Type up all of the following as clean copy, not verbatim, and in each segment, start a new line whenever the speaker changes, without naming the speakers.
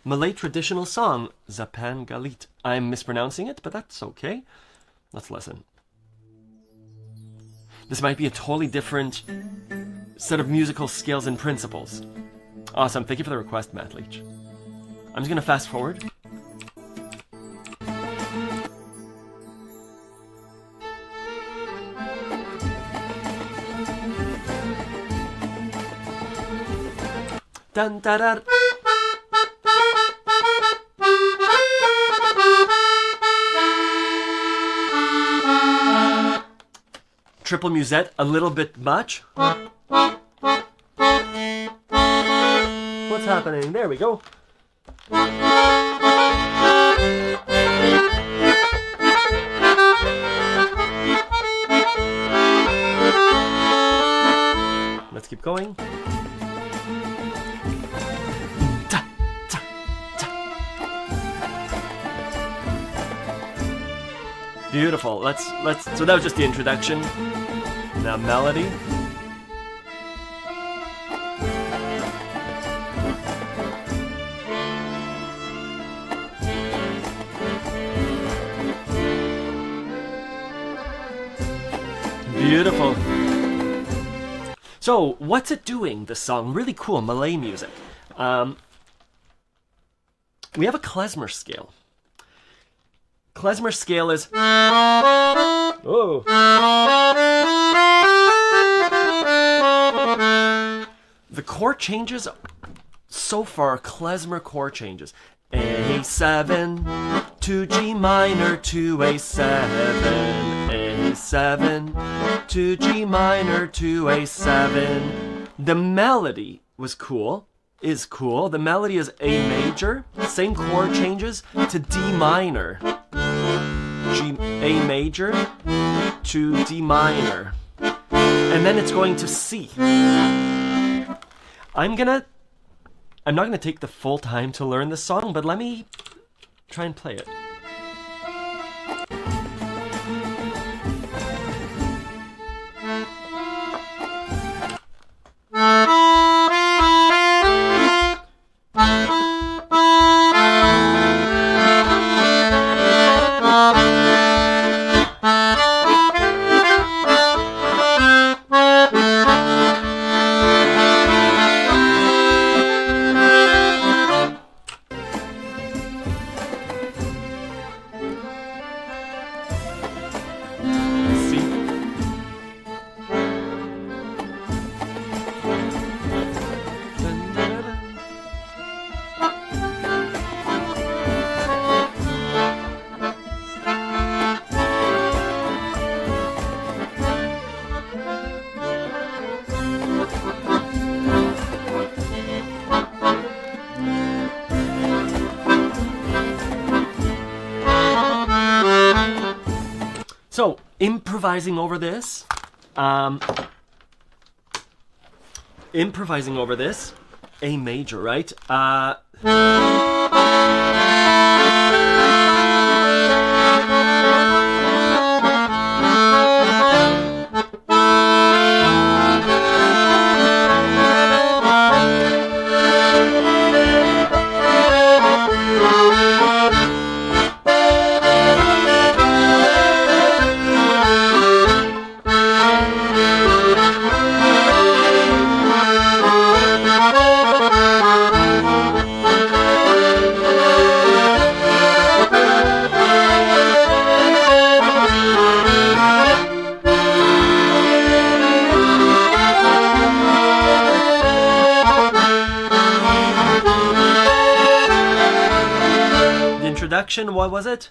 Malay traditional song, Zapin Ghalit. I'm mispronouncing it, but that's okay. Let's listen. This might be a totally different set of musical skills and principles. Awesome, thank you for the request, Matt Leach. I'm just gonna fast forward. Dun da da. Triple musette, a little bit much. What's happening? There we go. Let's keep going. Beautiful. So that was just the introduction. Now melody. Beautiful. So, what's it doing, this song? Really cool Malay music. We have a klezmer scale. Klezmer scale is... Oh. The chord changes so far, klezmer chord changes. A7 to G minor to A7. A7 to G minor to A7. The melody was cool. Is cool. The melody is A major. Same chord changes to D minor. A major to D minor. And then it's going to C. I'm not gonna take the full time to learn this song, but let me try and play it. So, improvising over this, A major, right? Introduction, what was it?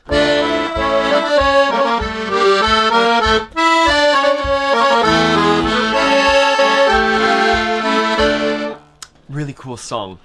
Really cool song.